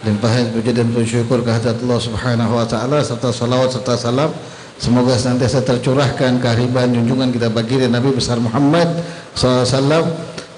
Limpahan puji dan syukur kehadirat Allah Subhanahu wa taala serta salawat serta salam semoga senantiasa tercurahkan kehariban junjungan kita baginda Nabi besar Muhammad SAW.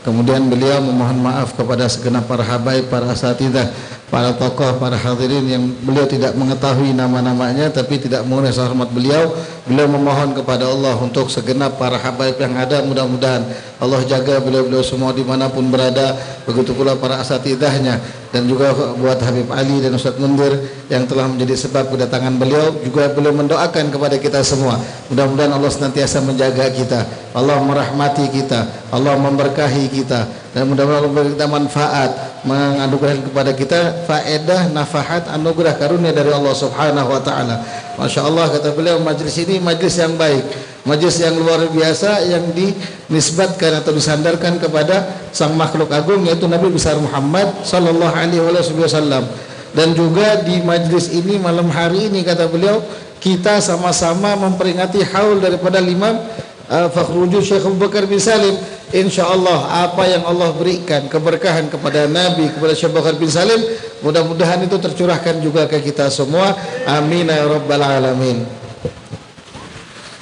Kemudian beliau memohon maaf kepada segenap para habaib, para asatidzah, para tokoh, para hadirin yang beliau tidak mengetahui nama-namanya tapi tidak mengenai hormat beliau. Beliau memohon kepada Allah untuk segenap para habaib yang ada, mudah-mudahan Allah jaga beliau-beliau semua dimanapun berada. Begitu pula para asatidzahnya dan juga buat Habib Ali dan Ustaz Mundir yang telah menjadi sebab kedatangan beliau. Juga beliau mendoakan kepada kita semua, mudah-mudahan Allah senantiasa menjaga kita, Allah merahmati kita, Allah memberkahi kita, dan mudah-mudahan Allah memberi kita manfaat, menganugerahkan kepada kita faedah, nafahat, anugerah karunia dari Allah Subhanahu wa taala. Masya Allah, kata beliau, majlis ini majlis yang baik, majlis yang luar biasa yang dinisbatkan atau disandarkan kepada sang makhluk agung yaitu Nabi besar Muhammad sallallahu alaihi wasallam. Dan juga di majlis ini malam hari ini, kata beliau, kita sama-sama memperingati haul daripada Imam Fakhruddin Syekh Abu Bakar bin Salim. InsyaAllah apa yang Allah berikan keberkahan kepada Nabi, kepada Syekh Abu Bakar bin Salim, mudah-mudahan itu tercurahkan juga ke kita semua. Amin ya rabbal alamin.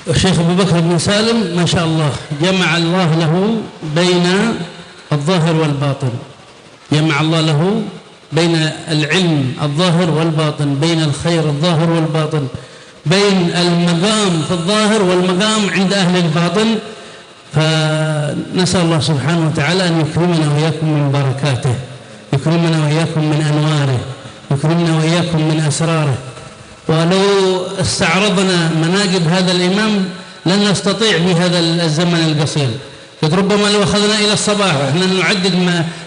الشيخ أبو بكر بن سالم ما شاء الله جمع الله له بين الظاهر والباطن، جمع الله له بين العلم الظاهر والباطن، بين الخير الظاهر والباطن، بين المقام في الظاهر والمقام عند أهل الباطن. فنسأل الله سبحانه وتعالى أن يكرمنا وإياكم من بركاته، يكرمنا وإياكم من أنواره، يكرمنا وإياكم من أسراره. ولو استعرضنا مناقب هذا الإمام لن نستطيع بهذا الزمن القصير. قد ربما لو أخذنا إلى الصباح احنا نعدد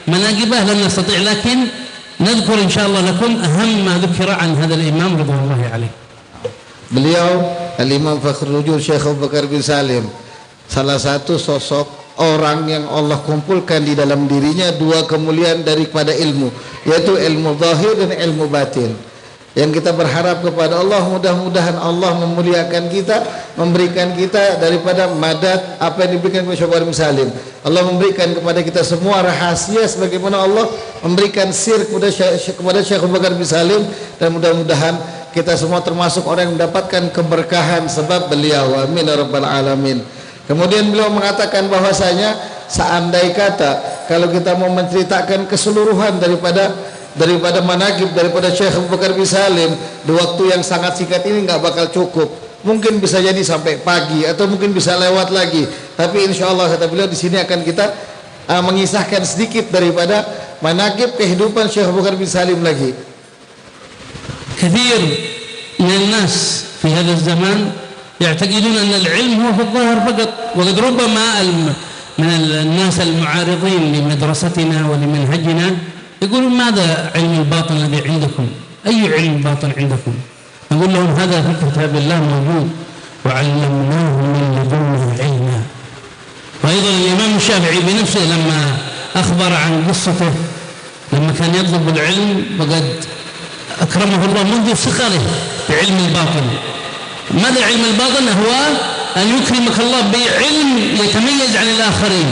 مناقبه لن نستطيع، لكن نذكر إن شاء الله لكم أهم ما ذكر عن هذا الإمام رضوان الله عليه. Beliau Al-Imam Fakhruddin Syekh Abu Bakar bin Salim, salah satu sosok orang yang Allah kumpulkan di dalam dirinya dua kemuliaan daripada ilmu, yaitu ilmu zahir dan ilmu batin. Yang kita berharap kepada Allah, mudah-mudahan Allah memuliakan kita, memberikan kita daripada madat apa yang diberikan kepada Syekh Abu Bakar bin Salim. Allah memberikan kepada kita semua rahasia sebagaimana Allah memberikan sir kepada Syekh Abu Bakar bin Salim, dan mudah-mudahan kita semua termasuk orang yang mendapatkan keberkahan sebab beliau. Amin ya rabbal alamin. Kemudian beliau mengatakan bahwasanya seandai kata kalau kita mau menceritakan keseluruhan daripada manaqib daripada Syekh Abu Bakar bin Salim di waktu yang sangat singkat ini nggak bakal cukup. Mungkin bisa jadi sampai pagi atau mungkin bisa lewat lagi. Tapi insya Allah, kata beliau, di sini akan kita mengisahkan sedikit daripada manaqib kehidupan Syekh Abu Bakar bin Salim lagi. كثير من الناس في هذا الزمان يعتقدون أن العلم هو في الظاهر فقط، وقد ربما من الناس المعارضين لمدرستنا ولمنهجنا يقولون ماذا علم الباطن الذي عندكم؟ أي علم باطن عندكم؟ نقول لهم هذا في كتاب الله موجود، وعلمناه من لدنا علما. وأيضا الإمام الشافعي بنفسه لما أخبر عن قصته لما كان يطلب العلم وقد أكرمه الله منذ صغره بعلم الباطن. ماذا علم الباطن؟ هو أن يكرمك الله بعلم يتميز عن الآخرين.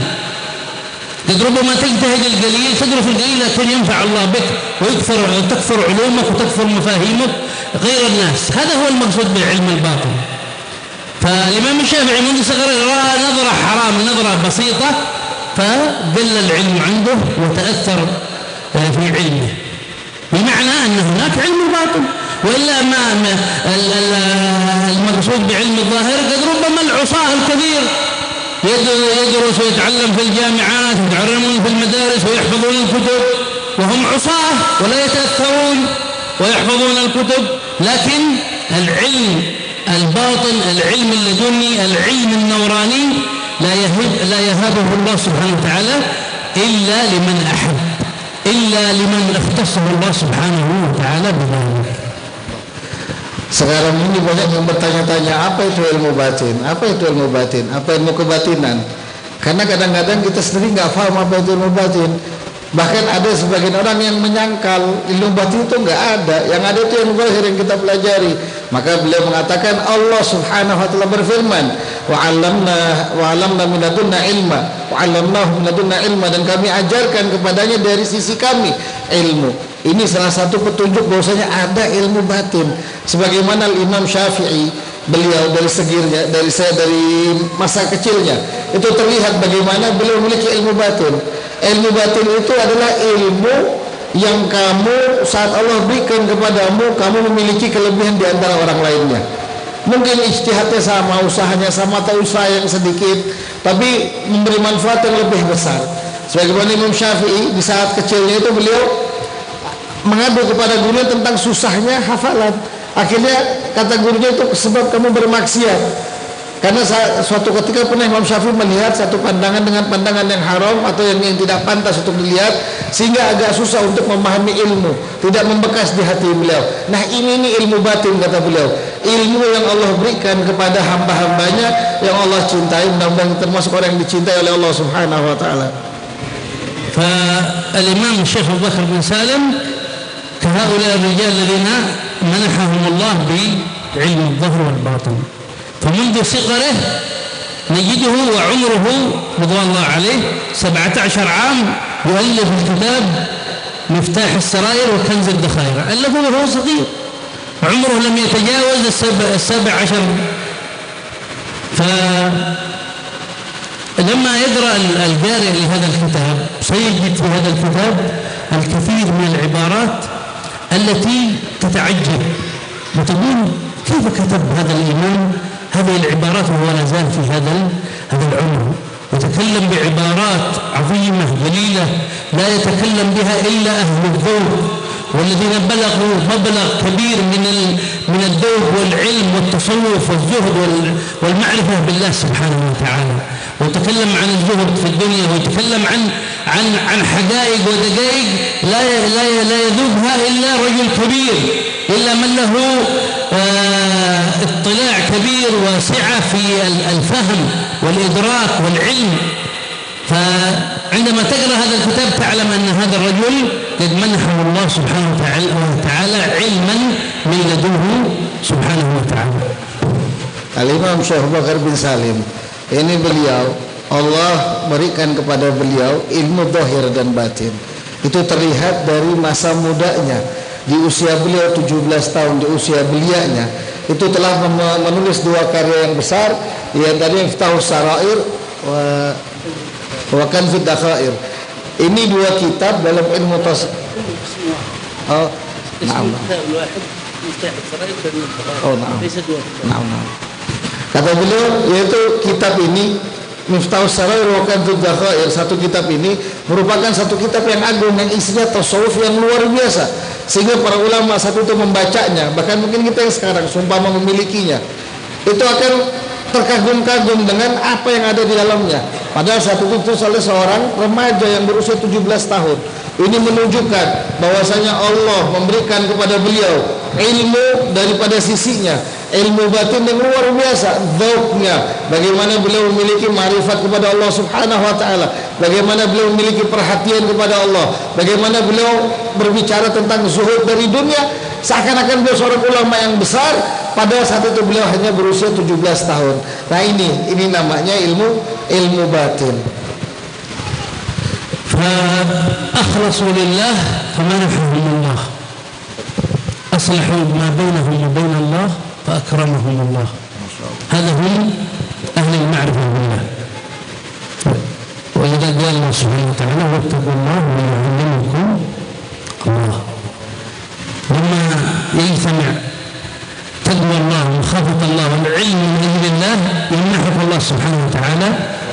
قد ربما تجتهد القليل، تدرس القليل، لكن ينفع الله بك وتكثر علومك وتكثر مفاهيمك غير الناس. هذا هو المقصود بالعلم الباطن. فالإمام الشافعي منذ صغره رأى نظرة حرام، نظرة بسيطة، فقل العلم عنده وتأثر في علمه، بمعنى أن هناك علم الباطن. وإلا ما المقصود بعلم الظاهر قد ربما العصاة الكثير يدرس ويتعلم في الجامعات ويتعلمون في المدارس ويحفظون الكتب وهم عصاة ولا يتأثرون ويحفظون الكتب، لكن العلم الباطن، العلم اللدني، العلم النوراني لا يهبه الله سبحانه وتعالى إلا لمن أحب، إلا لمن اختصه الله سبحانه وتعالى بذلك. Sekarang ini banyak yang bertanya-tanya, apa itu ilmu batin? Apa itu ilmu batin? Apa ilmu kebatinan? Karena kadang-kadang kita sendiri nggak paham apa itu ilmu batin. Bahkan ada sebagian orang yang menyangkal ilmu batin itu nggak ada. Yang ada itu ilmu zahir yang kita pelajari. Maka beliau mengatakan Allah Subhanahu wa taala berfirman, wa 'allamna min ladunna ilma, wa 'allamnahu min ladunna ilma, dan kami ajarkan kepadanya dari sisi kami, ilmu. Ini salah satu petunjuk bahwasanya ada ilmu batin. Sebagaimana Imam Syafi'i, beliau dari masa kecilnya itu terlihat bagaimana beliau memiliki ilmu batin. Ilmu batin itu adalah ilmu yang kamu saat Allah berikan kepadamu, kamu memiliki kelebihan di antara orang lainnya. Mungkin ijtihadnya sama, usahanya sama, atau usaha yang sedikit, tapi memberi manfaat yang lebih besar. Sebagaimana Imam Syafi'i di saat kecilnya itu beliau mengadu kepada gurunya tentang susahnya hafalan. Akhirnya kata gurunya, itu sebab kamu bermaksiat. Karena suatu ketika pernah Imam Syafi'i melihat satu pandangan dengan pandangan yang haram atau yang tidak pantas untuk dilihat, sehingga agak susah untuk memahami ilmu, tidak membekas di hati beliau. Nah ini ilmu batin, kata beliau, ilmu yang Allah berikan kepada hamba-hambanya yang Allah cintai. Mudah-mudahan termasuk orang yang dicintai oleh Allah Subhanahu wa ta'ala. فالإمام الشيخ أبو بكر بن سالم كهؤلاء الرجال الذين منحهم الله بعلم الظهر والباطن. فمنذ صغره نجده وعمره رضوان الله عليه 17 عام يؤلف الكتاب مفتاح السرائر وكنز الذخائر، ألفه وهو صغير، عمره لم يتجاوز 17. فلما يقرأ القارئ لهذا الكتاب سيجد في هذا الكتاب الكثير من العبارات التي تتعجب وتقول كيف كتب هذا الإمام هذه العبارات وهو لا زال في هذا العمر، يتكلم بعبارات عظيمة جليلة لا يتكلم بها إلا أهل الذوق والذين بلغوا مبلغ كبير من الذوق والعلم والتصوف والزهد والمعرفة بالله سبحانه وتعالى. ويتكلم عن الزهد في الدنيا، ويتكلم عن حقائق ودقائق لا يذوقها إلا رجل كبير، إلا من له اطلاع كبير وسعة في الفهم والإدراك والعلم. فعندما تقرأ هذا الكتاب تعلم أن هذا الرجل قد منحه الله سبحانه وتعالى علما من لدنه سبحانه وتعالى. Al-Imam Syekh Abu Bakar bin Salim, ini beliau, Allah berikan kepada beliau ilmu zahir dan batin. Itu terlihat dari masa mudanya. Di usia beliau 17 tahun, di usia belianya itu telah menulis 2 karya yang besar, yang tadi Miftahus Sarair wa Kanzud Dzakhair. Ini 2 kitab dalam ilmu tasawuf. Oh, na'am. Oh, na'am. Na'am. Kata beliau, yaitu kitab ini Miftahus Sarair wa Kanzud Dzakhair, satu kitab ini merupakan satu kitab yang agung yang isinya tasawuf yang luar biasa. Sehingga para ulama saat itu membacanya, bahkan mungkin kita yang sekarang sumpama memilikinya, itu akan terkagum-kagum dengan apa yang ada di dalamnya. Padahal saat itu oleh seorang remaja yang berusia 17 tahun. Ini menunjukkan bahwasanya Allah memberikan kepada beliau ilmu daripada sisinya, ilmu batin yang luar biasa, dzauqnya, bagaimana beliau memiliki ma'rifat kepada Allah Subhanahu wa taala, bagaimana beliau memiliki perhatian kepada Allah, bagaimana beliau berbicara tentang zuhud dari dunia seakan-akan beliau seorang ulama yang besar, padahal saat itu beliau hanya berusia 17 tahun. Nah ini namanya ilmu batin. فأخلصوا لله فمنحهم الله، أصلحوا ما بينهم وبين الله فأكرمهم الله. هذا هم أهل المعرفة بالله. وإذا قال الله سبحانه وتعالى واتقوا الله ويعلمكم الله. لما يجتمع تقوى الله ومخافة الله والعلم من أجل الله يمنحك الله سبحانه وتعالى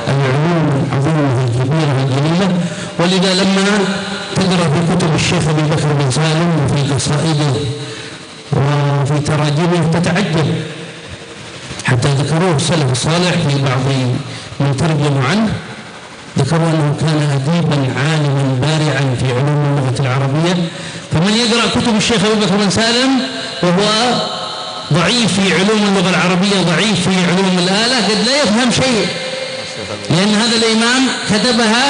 العلوم العظيمة الكبيرة الجليلة. ولذا لما تقرأ في كتب الشيخ أبي بكر بن سالم وفي قصائده وفي تراجمه تتعجب، حتى ذكروه السلف الصالح في بعض من ترجموا عنه، ذكروا أنه كان أديبا عالما بارعا في علوم اللغة العربية. فمن يقرأ كتب الشيخ أبي بكر بن سالم وهو ضعيف في علوم اللغة العربية، ضعيف في علوم الآلة، قد لا يفهم شيء، لأن هذا الإمام كتبها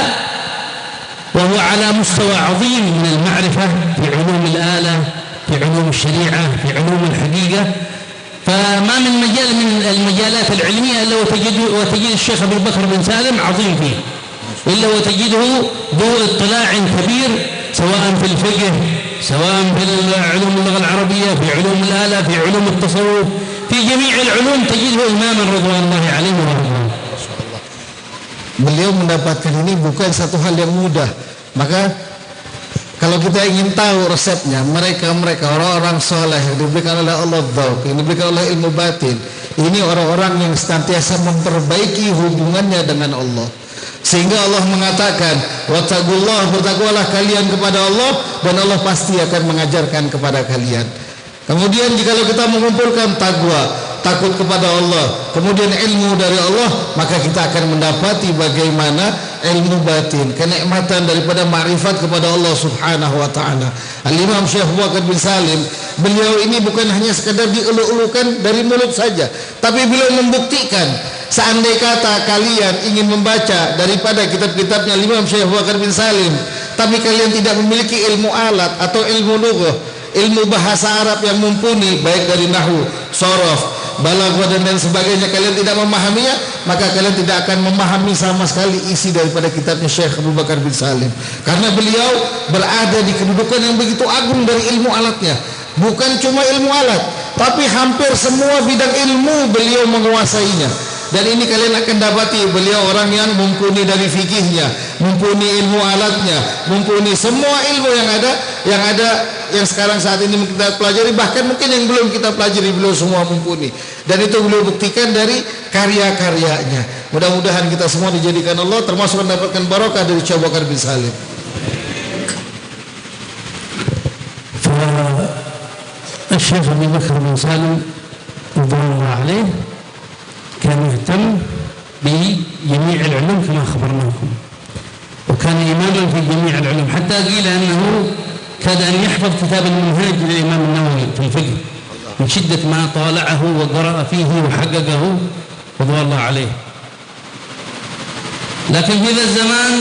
وهو على مستوى عظيم من المعرفة في علوم الآلة، في علوم الشريعة، في علوم الحقيقة. فما من مجال من المجالات العلمية إلا وتجد الشيخ أبي بكر بن سالم عظيم فيه، إلا وتجده ذو اطلاع كبير سواء في الفقه، سواء في علوم اللغة العربية، في علوم الآلة، في علوم التصوف، في جميع العلوم تجده إماما رضوان الله عليه ورضوانه. Beliau mendapatkan ini bukan satu hal yang mudah. Maka kalau kita ingin tahu resepnya, mereka orang-orang soleh yang diberikan oleh Allah dzauq, yang diberikan oleh ilmu batin, ini orang-orang yang senantiasa memperbaiki hubungannya dengan Allah. Sehingga Allah mengatakan, wattaqullah, bertakwalah kalian kepada Allah, dan Allah pasti akan mengajarkan kepada kalian. Kemudian jikalau kita mengumpulkan takwa, takut kepada Allah, kemudian ilmu dari Allah, maka kita akan mendapati bagaimana ilmu batin, kenikmatan daripada ma'rifat kepada Allah Subhanahu wa taala. Al-Imam Syekh Abu Bakar bin Salim, beliau ini bukan hanya sekadar dieluk-elukan dari mulut saja, tapi beliau membuktikan, seandai kata kalian ingin membaca daripada kitab-kitabnya Imam Syekh Abu Bakar bin Salim, tapi kalian tidak memiliki ilmu alat atau ilmu lughah, ilmu bahasa Arab yang mumpuni, baik dari nahwu, sorof, balaghah dan lain sebagainya, kalian tidak memahaminya, maka kalian tidak akan memahami sama sekali isi daripada kitabnya Syekh Abu Bakar bin Salim. Karena beliau berada di kedudukan yang begitu agung dari ilmu alatnya. Bukan cuma ilmu alat, tapi hampir semua bidang ilmu beliau menguasainya. Dan ini kalian akan dapati beliau orang yang mumpuni dari fikihnya, mumpuni ilmu alatnya, mumpuni semua ilmu yang sekarang saat ini kita pelajari, bahkan mungkin yang belum kita pelajari beliau semua mumpuni. Dan itu beliau buktikan dari karya-karyanya. Mudah-mudahan kita semua dijadikan Allah termasuk mendapatkan barokah dari Syekh Abu Bakar bin Salim. الشيخ أبي بكر بن سالم رضوان الله عليه كان يهتم بجميع العلوم كما خبرناكم، وكان إماما في جميع العلوم، حتى قيل أنه كاد أن يحفظ كتاب المنهاج للإمام النووي في الفقه من شدة ما طالعه وقرأ فيه وحققه رضوان الله عليه. لكن في ذا الزمان،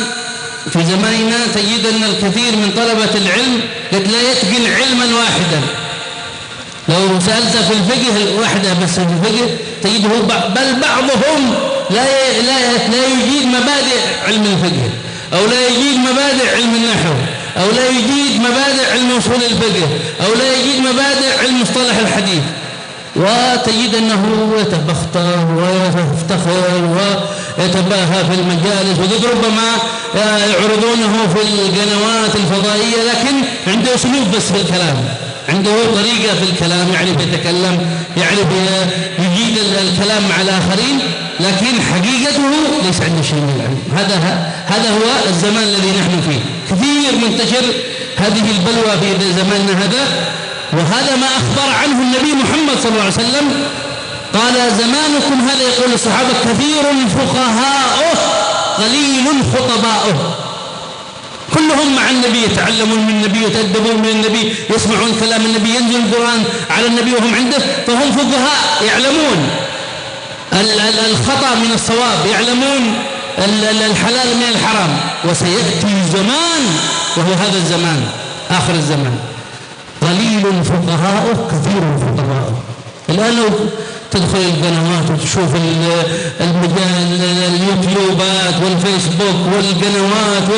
في زماننا، تجد أن الكثير من طلبة العلم قد لا يتقن علما واحدا. لو سألت في الفقه واحدة بس في الفقه تجده بل بعضهم لا يجيد مبادئ علم الفقه، أو لا يجيد مبادئ علم النحو، أو لا يجيد مبادئ علم أصول الفقه، أو لا يجيد مبادئ علم مصطلح الحديث، وتجد أنه يتبختر ويفتخر ويتباهى في المجالس، وقد ربما يعرضونه في القنوات الفضائية، لكن عنده أسلوب بس في الكلام، عنده طريقة في الكلام، يعرف يتكلم، يعرف يجيد الكلام مع الآخرين، لكن حقيقته ليس عنده شيء من العلم. هذا هو الزمان الذي نحن فيه، كثير منتشر هذه البلوى في زماننا هذا، وهذا ما أخبر عنه النبي محمد صلى الله عليه وسلم، قال زمانكم هذا، يقول الصحابة، كثير فقهاؤه قليل خطباؤه، كلهم مع النبي، يتعلمون من النبي، يتأدبون من النبي، يسمعون كلام النبي، ينزل القرآن على النبي وهم عنده، فهم فقهاء يعلمون الخطأ من الصواب، يعلمون الحلال من الحرام. وسيأتي زمان وهو هذا الزمان، آخر الزمان، قليل فقهاؤه كثير خطباؤه. الآن لو تدخل القنوات وتشوف اليوتيوبات والفيسبوك والقنوات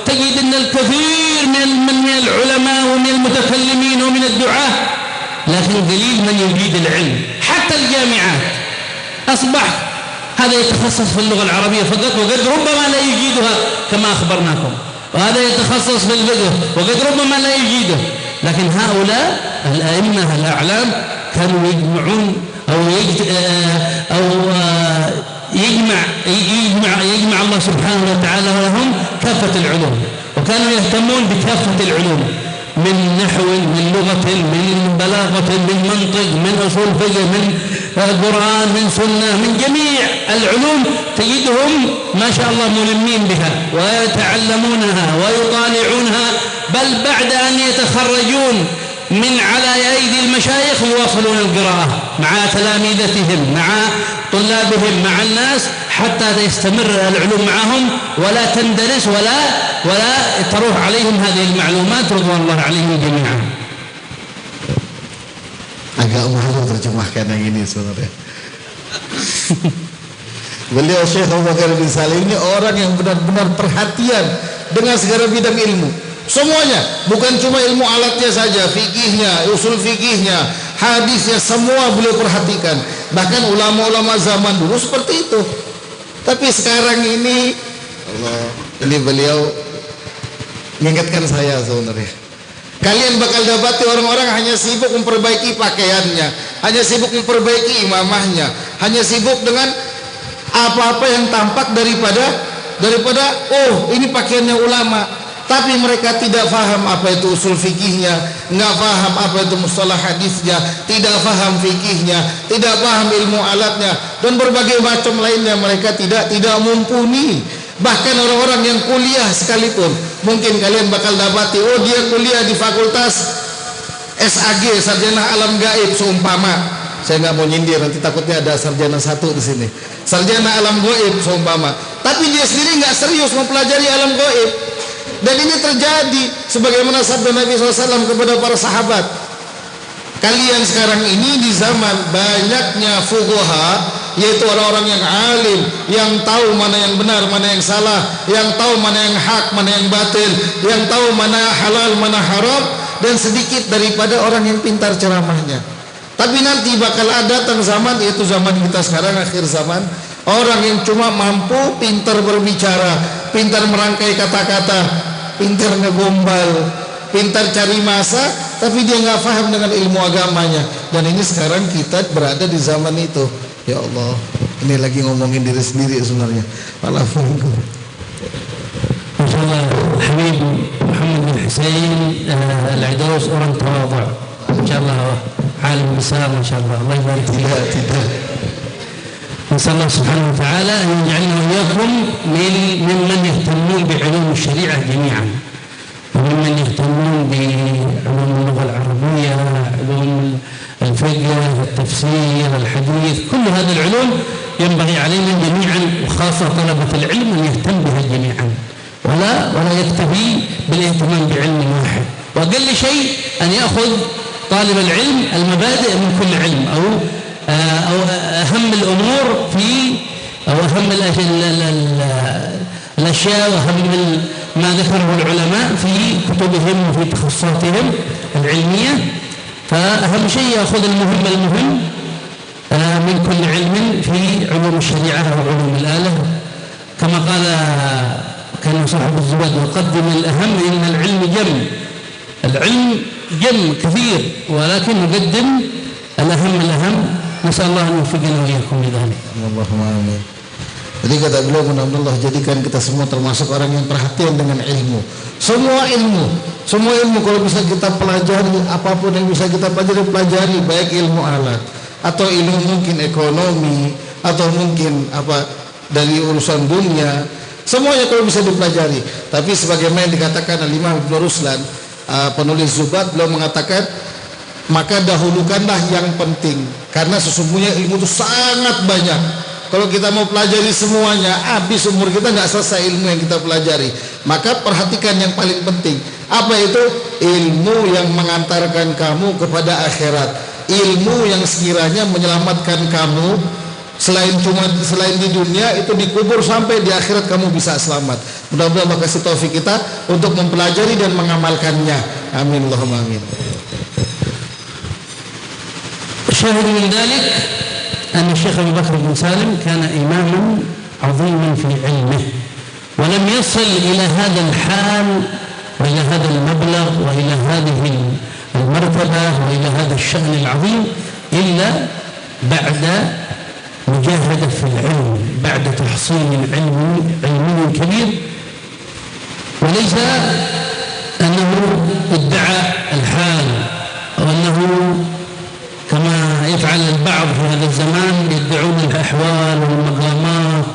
تجد أن الكثير من العلماء ومن المتكلمين ومن الدعاة، لكن قليل من يجيد العلم. حتى الجامعات أصبح هذا يتخصص في اللغة العربية فقط، وقد ربما لا يجيدها كما أخبرناكم، وهذا يتخصص في الفقه وقد ربما لا يجيده. لكن هؤلاء الأئمة الأعلام كانوا يجمعون يجمع الله سبحانه وتعالى لهم كافة العلوم، وكانوا يهتمون بكافة العلوم، من نحو، من لغة، من بلاغة، من منطق، من أصول فقه، من قرآن، من سنة، من جميع العلوم تجدهم ما شاء الله ملمين بها ويتعلمونها ويطالعونها، بل بعد أن يتخرجون من على أيدي المشايخ يواصلون القراءة مع تلاميذتهم، مع طلابهم، مع الناس، حتى يستمر العلوم معهم ولا تندرس ولا تروح عليهم هذه المعلومات رضوان الله عليهم جميعا. Agak malu terjemahkan yang ini sebenarnya. Beliau Syekh Abu Bakar bin Salim ini orang yang benar-benar perhatian dengan segala bidang ilmu. semuanya, bukan cuma ilmu alatnya saja, fikihnya, usul fikihnya, hadisnya, semua beliau perhatikan. Bahkan ulama-ulama zaman dulu seperti itu. Tapi sekarang ini Allah, ini beliau mengingatkan saya sebenarnya. Kalian bakal dapati orang-orang hanya sibuk memperbaiki pakaiannya, hanya sibuk memperbaiki imamahnya, hanya sibuk dengan apa-apa yang tampak daripada oh ini pakaiannya ulama, tapi mereka tidak faham apa itu usul fikihnya, nggak faham apa itu mustalah hadisnya, tidak faham fikihnya, tidak paham ilmu alatnya, dan berbagai macam lainnya mereka tidak mumpuni. Bahkan orang-orang yang kuliah sekalipun, mungkin kalian bakal dapati, oh dia kuliah di fakultas SAG, sarjana alam gaib seumpama. Saya nggak mau nyindir, nanti takutnya ada sarjana satu di sini. Sarjana alam gaib seumpama, tapi dia sendiri nggak serius mempelajari alam gaib. Dan ini terjadi sebagaimana sabda Nabi SAW kepada para sahabat. Kalian sekarang ini di zaman banyaknya fuqaha, yaitu orang-orang yang alim, yang tahu mana yang benar, mana yang salah, yang tahu mana yang hak, mana yang batil, yang tahu mana halal, mana haram, dan sedikit daripada orang yang pintar ceramahnya. Tapi nanti bakal ada datang zaman, yaitu zaman kita sekarang, akhir zaman, orang yang cuma mampu pintar berbicara, pintar merangkai kata-kata, pintar ngegombal, pintar cari masa, tapi dia nggak paham dengan ilmu agamanya. Dan ini sekarang kita berada di zaman itu. Ya Allah, ini lagi ngomongin diri sendiri sebenarnya. Alhamdulillah. Masyaallah, Habib Muhammad bin Hussein Al-Aidaus orang tawadhu. Insyaallah alim besar, masyaallah. Allah barik fiik. Tidak. نسأل الله سبحانه وتعالى أن يجعلنا وإياكم ممن يهتمون بعلوم الشريعة جميعا، وممن يهتمون بعلوم اللغة العربية، علوم الفقه، التفسير، الحديث، كل هذه العلوم ينبغي علينا جميعا، وخاصة طلبة العلم، أن يهتم بها جميعا، ولا يكتفي بالاهتمام بعلم واحد. وأقل شيء أن يأخذ طالب العلم المبادئ من كل علم، أو أهم الأمور أو أهم الأشياء وأهم ما ذكره العلماء في كتبهم وفي تخصصاتهم العلمية. فأهم شيء يأخذ المهم من كل علم في علوم الشريعة وعلوم الآلة، كما قال كان صاحب الزبد: وقدم الأهم إن العلم العلم جم كثير، ولكن نقدم الأهم. نسأل الله أن يوفقنا وإياكم لذلك. Allahumma amin. Jadi kata beliau, mudah-mudahan jadikan kita semua termasuk orang yang perhatian dengan ilmu. Semua ilmu kalau bisa kita pelajari, apapun yang bisa kita pelajari, baik ilmu alat atau ilmu mungkin ekonomi atau mungkin apa dari urusan dunia, semuanya kalau bisa dipelajari. Tapi sebagaimana yang dikatakan Al-Imam Ibn Ruslan, penulis Zubat, beliau mengatakan, maka dahulukanlah yang penting, karena sesungguhnya ilmu itu sangat banyak. Kalau kita mau pelajari semuanya, habis umur kita nggak selesai ilmu yang kita pelajari. Maka perhatikan yang paling penting. Apa itu? Ilmu yang mengantarkan kamu kepada akhirat, ilmu yang sekiranya menyelamatkan kamu selain di dunia, itu dikubur sampai di akhirat kamu bisa selamat. Mudah-mudahan Allah kasih taufik kita untuk mempelajari dan mengamalkannya. Amin Allahumma amin. الشاهد من ذلك أن الشيخ أبو بكر بن سالم كان إماما عظيما في علمه، ولم يصل إلى هذا الحال وإلى هذا المبلغ وإلى هذه المرتبة وإلى هذا الشأن العظيم إلا بعد مجاهدة في العلم، بعد تحصيل علمي كبير، وليس أنه ادعى الحال أو أنه كما يفعل البعض في هذا الزمان، يدعون الأحوال والمقامات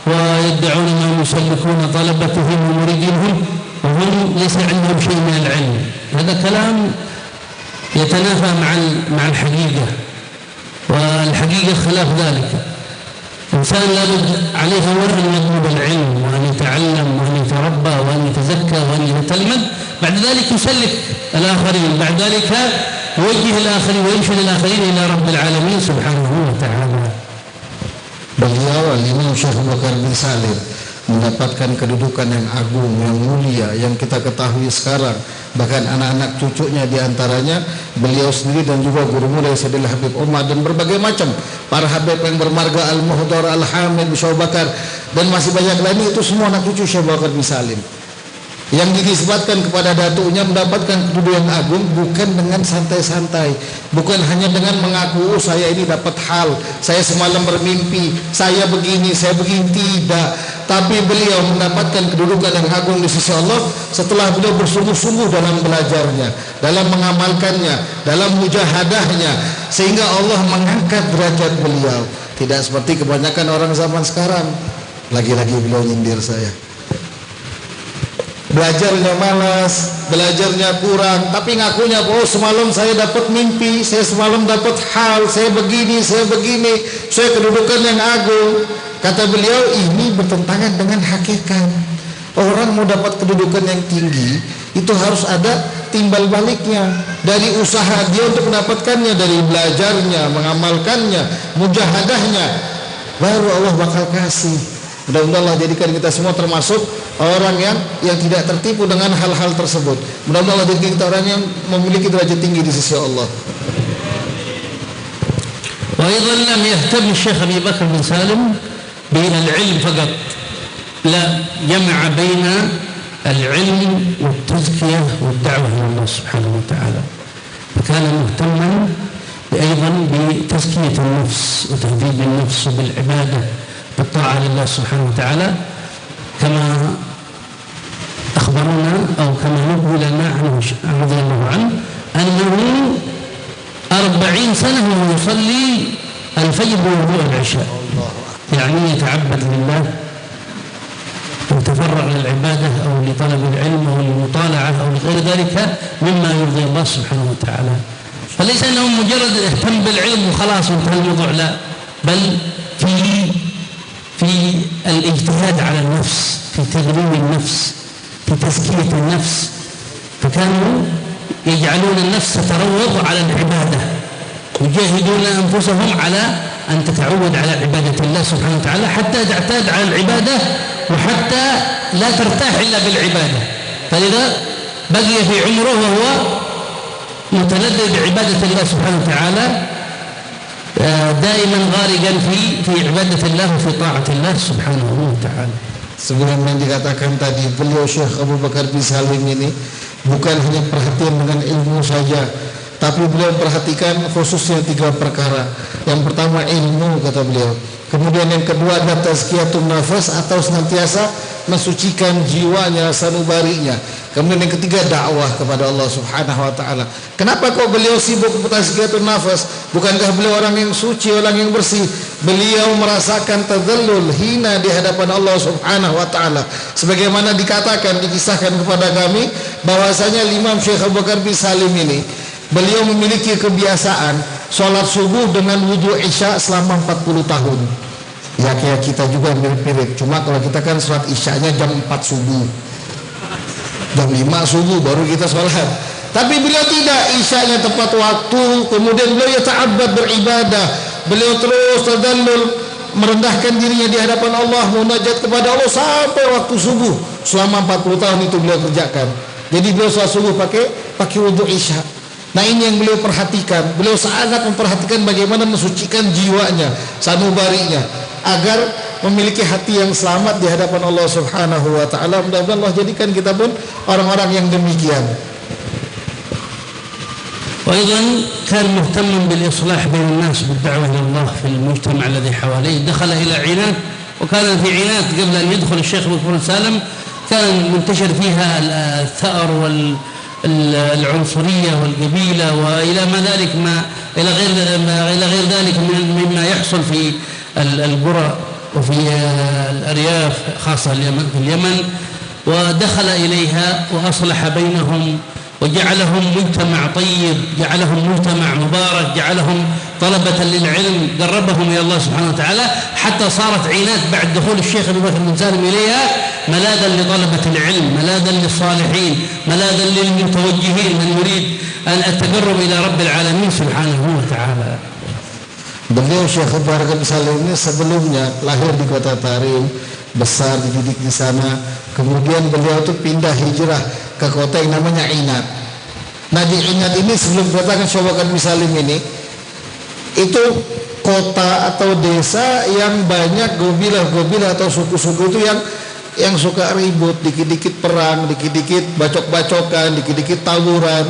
ويدعون أنهم يسلكون طلبتهم ومريدينهم وهم ليس عندهم شيء من العلم. هذا كلام يتنافى مع الحقيقة، والحقيقة خلاف ذلك. إنسان لابد عليه أن يطلب العلم وأن يتعلم وأن يتربى وأن يتزكى وأن يتلمذ، بعد ذلك يسلك الآخرين، بعد ذلك يوجه الآخرين ويرشد الآخرين إلى رب العالمين سبحانه وتعالى. Beliau Al-Imam Syekh Abu Bakar bin Salim mendapatkan kedudukan yang agung, yang mulia, yang kita ketahui sekarang. Bahkan anak-anak cucunya diantaranya beliau sendiri dan juga guru muda Sayyidil Habib Umar dan berbagai macam para habib yang bermarga Al-Muhdar, Al-Hamid, Syekh Bakar dan masih banyak lain. Itu semua anak cucu Syekh Bakar bin Salim yang dinisbatkan kepada datunya mendapatkan kedudukan yang agung, bukan dengan santai-santai, bukan hanya dengan mengaku saya ini dapat hal, saya semalam bermimpi, saya begini, saya begini, tidak. Tapi beliau mendapatkan kedudukan yang agung di sisi Allah setelah beliau bersungguh-sungguh dalam belajarnya, dalam mengamalkannya, dalam mujahadahnya, sehingga Allah mengangkat derajat beliau. Tidak seperti kebanyakan orang zaman sekarang. Lagi-lagi beliau nyindir saya, belajarnya malas, belajarnya kurang, tapi ngakunya oh semalam saya dapat mimpi, saya semalam dapat hal, saya begini, saya kedudukan yang agung. Kata beliau, ini bertentangan dengan hakikat. Orang mau dapat kedudukan yang tinggi itu harus ada timbal baliknya dari usaha dia untuk mendapatkannya, dari belajarnya, mengamalkannya, mujahadahnya, baru Allah bakal kasih. Mudah-mudahan Allah jadikan kita semua termasuk orang yang tidak tertipu dengan hal-hal tersebut. Mudah-mudahan Allah jadikan kita orang yang memiliki derajat tinggi di sisi Allah. Wa aidan lam yahtam Syekh Abi Bakar bin Salim بين العلم فقط، لا، جمع بين العلم والتزكية والدعوة إلى الله سبحانه وتعالى، فكان مهتما أيضا بتزكية النفس وتهذيب النفس بالعبادة بالطاعة لله سبحانه وتعالى، كما أخبرنا أو كما نقول لنا عنه رضي الله عنه أنه 40 سنة يصلي الفجر ووضوء العشاء، يعني يتعبد لله ويتفرغ للعبادة أو لطلب العلم أو للمطالعة أو لغير ذلك مما يرضي الله سبحانه وتعالى. فليس أنه مجرد اهتم بالعلم وخلاص وانتهى الموضوع، لا، بل في الاجتهاد على النفس، في تغذية النفس، في تزكية النفس، فكانوا يجعلون النفس تتروض على العبادة، يجاهدون أنفسهم على أن تتعود على عبادة الله سبحانه وتعالى حتى تعتاد على العبادة وحتى لا ترتاح إلا بالعبادة. فلذا بقي في عمره وهو متلذذ بعبادة الله سبحانه وتعالى، دائما غارقا في عبادة الله وفي طاعة الله سبحانه وتعالى. Sebagaimana yang dikatakan tadi, beliau Syekh Abu Bakar bin Salim ini bukan hanya perhatian dengan ilmu saja, tapi beliau perhatikan khususnya 3 perkara. Yang pertama ilmu, kata beliau. Kemudian yang kedua adalah tazkiyatun nafas atau senantiasa mensucikan jiwanya, sanubarinya. Kemudian yang ketiga dakwah kepada Allah Subhanahu wa taala. Kenapa kok beliau sibuk dengan tazkiyatun nafas? Bukankah beliau orang yang suci, orang yang bersih? Beliau merasakan tadzallul, hina di hadapan Allah Subhanahu wa taala. Sebagaimana dikisahkan kepada kami bahwasanya Imam Syekh Abu Bakar bin Salim ini beliau memiliki kebiasaan sholat subuh dengan wudu isya selama 40 tahun. Ya kayak kita juga mirip-mirip. Cuma kalau kita kan sholat isyanya jam 4 subuh, jam 5 subuh baru kita sholat. Tapi beliau tidak, isyanya tepat waktu. Kemudian beliau ta'abbad beribadah. Beliau terus tadallul, merendahkan dirinya di hadapan Allah, munajat kepada Allah sampai waktu subuh. Selama 40 tahun itu beliau kerjakan. Jadi beliau sholat subuh pakai wudu isya. Nah ini yang beliau perhatikan. Beliau sangat memperhatikan bagaimana mensucikan jiwanya, sanubarinya, agar memiliki hati yang selamat di hadapan Allah Subhanahu wa taala. Mudah-mudahan Allah jadikan kita pun orang-orang yang demikian. وأيضا كان مهتما بالإصلاح بين الناس بالدعوة إلى الله في المجتمع الذي حواليه. دخل إلى عناد، وكان في عناد قبل أن يدخل الشيخ أبو بكر سالم كان منتشر فيها الثأر والعنصرية والقبيلة وإلى ما ذلك، إلى غير ذلك مما يحصل في القرى وفي الأرياف خاصة في اليمن. ودخل إليها وأصلح بينهم وجعلهم مجتمع طيب، جعلهم مجتمع مبارك، جعلهم طلبة للعلم، قربهم إلى الله سبحانه وتعالى، حتى صارت عناد بعد دخول الشيخ أبي بكر بن سالم إليها ملاذا لطلبة العلم، ملاذا للصالحين، ملاذا للمتوجهين من يريد أن التقرب إلى رب العالمين سبحانه وتعالى. Beliau Syekh Abu Bakar bin Salim ini sebelumnya lahir di kota Tarim, besar, dididik di sana. Kemudian beliau tuh pindah hijrah ke kota yang namanya Inat. Nah di Inat ini sebelum kedatangan Syekh Abu Bakar bin Salim ini, itu kota atau desa yang banyak gobilah atau suku-suku itu yang suka ribut, dikit-dikit perang, dikit-dikit bacok-bacokan, dikit-dikit tawuran.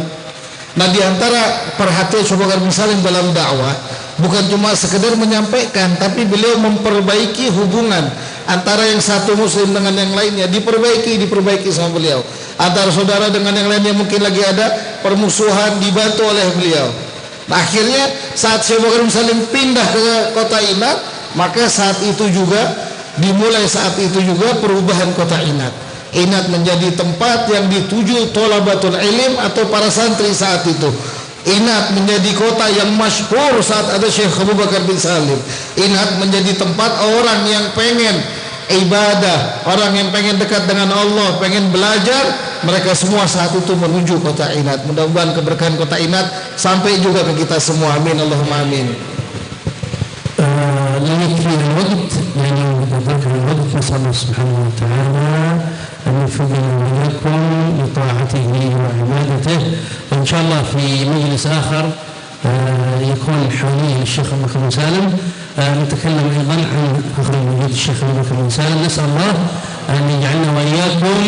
Nah di antara perhatian Syekh Abu Bakar bin Salim dalam dakwah bukan cuma sekedar menyampaikan, tapi beliau memperbaiki hubungan antara yang satu muslim dengan yang lainnya, diperbaiki sama beliau. Antara saudara dengan yang lainnya mungkin lagi ada permusuhan, dibantu oleh beliau. Nah, akhirnya saat Syekh Abu Bakar bin Salim pindah ke kota Inat, maka saat itu juga perubahan kota Inat. Inat menjadi tempat yang dituju thalabatul ilm atau para santri saat itu. Inat menjadi kota yang masyhur saat ada Syekh Abu Bakar bin Salim. Inat menjadi tempat orang yang pengen ibadah, orang yang pengen dekat dengan Allah, pengen belajar, mereka semua saat itu menuju kota Inat. Mudah-mudahan keberkahan kota Inat sampai juga ke kita semua. Amin Allahumma amin. لا يكفي الوقت لأنه ذكر الوقت، نسأل الله سبحانه وتعالى أن يوفقنا وإياكم لطاعته وعبادته، وإن شاء الله في مجلس آخر يكون حواليه الشيخ أبو بكر بن سالم نتكلم أيضا عن فخر وجود الشيخ أبو بكر بن سالم. نسأل الله أن يجعلنا وإياكم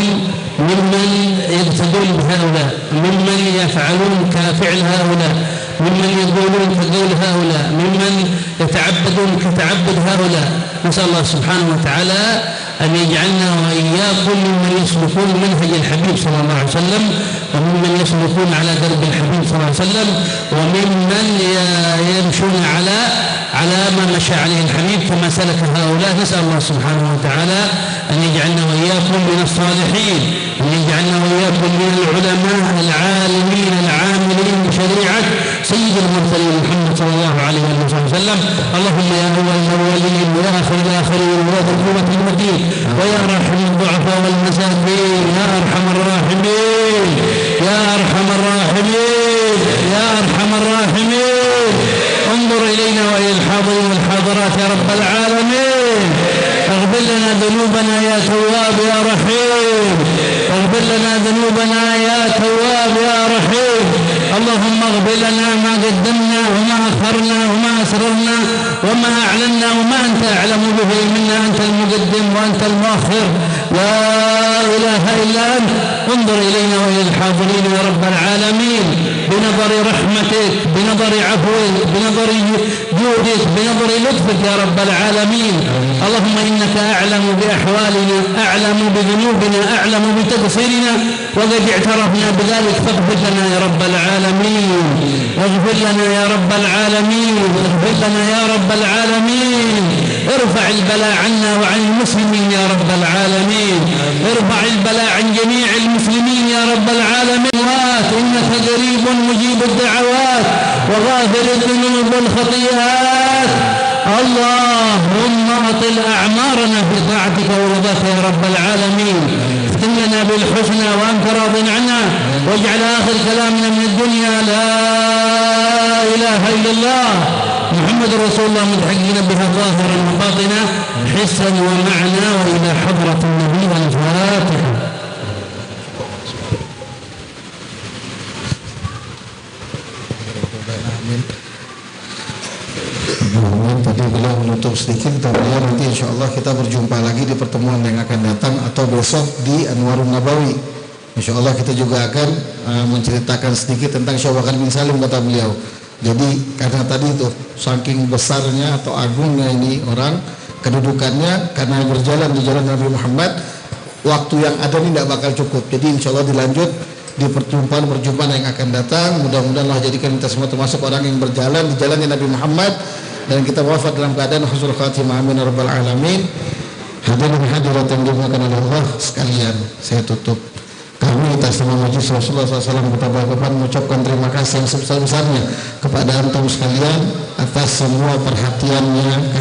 ممن يقتدون بهؤلاء، ممن يفعلون كفعل هؤلاء، ممن يقولون كقول هؤلاء، ممن يتعبدون كتعبد هؤلاء. نسأل الله سبحانه وتعالى أن يجعلنا وإياكم ممن يسلكون منهج الحبيب صلى الله عليه وسلم، وممن يسلكون على درب الحبيب صلى الله عليه وسلم، وممن يمشون على ما مشى عليه الحبيب كما سلك هؤلاء. نسأل الله سبحانه وتعالى أن يجعلنا وإياكم من الصالحين، أن يجعلنا وإياكم من العلماء العالمين العاملين بشريعة سيد المرسلين محمد صلى الله عليه وسلم. اللهم يا أول الأولين ويا آخر الآخرين ويا ذا القوة المتين ويا راحم الضعفاء والمساكين، يا أرحم الراحمين، يا أرحم الراحمين، يا أرحم الراحمين. انظر إلينا وإلى الحاضرين والحاضرات يا رب العالمين. اغفر لنا ذنوبنا يا تواب يا رحيم، اغفر لنا ذنوبنا يا تواب يا رحيم. اللهم اغفر لنا ما قدمنا وما أخرنا وما أسررنا وما أعلنا وما أنت أعلم به منا، أنت المقدم وأنت المؤخر، لا إله إلا أنت. انظر إلينا وإلى الحاضرين يا رب العالمين بنظر رحمتك، بنظر عفوك، بنظر جودك، بنظر لطفك يا رب العالمين. اللهم إنك أعلم بأحوالنا، أعلم بذنوبنا، أعلم بتقصيرنا، وقد اعترفنا بذلك فاغفر لنا يا رب العالمين، اغفر لنا يا رب العالمين، اغفر لنا يا رب العالمين. ارفع البلاء عنا وعن المسلمين يا رب العالمين، ارفع البلاء عن جميع المسلمين يا رب العالمين. إنك قريب مجيب الدعوات وغافر الذنوب والخطيئات. اللهم أطل أعمارنا في طاعتك ورضاك يا رب العالمين. اختم لنا بالحسنى وأنت راض عنا، واجعل آخر كلامنا من الدنيا لا إله إلا الله محمد رسول الله متحققين بها ظاهرا وباطنا حسا ومعنى، وإلى حضرة النبي الفاتحة. Tadi beliau menutup sedikit, tapi nanti insya Allah kita berjumpa lagi di pertemuan yang akan datang atau besok di Anwarun Nabawi. Insya Allah kita juga akan menceritakan sedikit tentang Syekh Abu Bakar bin Salim, kata beliau. Jadi karena tadi itu saking besarnya atau agungnya ini orang, kedudukannya, karena berjalan di jalan Nabi Muhammad, waktu yang ada ini tidak bakal cukup. Jadi insya Allah dilanjut di perjumpaan yang akan datang. Mudah-mudahan Allah jadikan kita semua termasuk orang yang berjalan di jalannya Nabi Muhammad, dan kita wafat dalam keadaan husnul khatimah. Amin ya rabbal alamin. Hadirin hadirat yang dimuliakan oleh Allah sekalian, saya tutup. Kami atas nama majelis Rasulullah SAW bertabarukan mengucapkan terima kasih yang sebesar-besarnya kepada antum sekalian atas semua perhatiannya,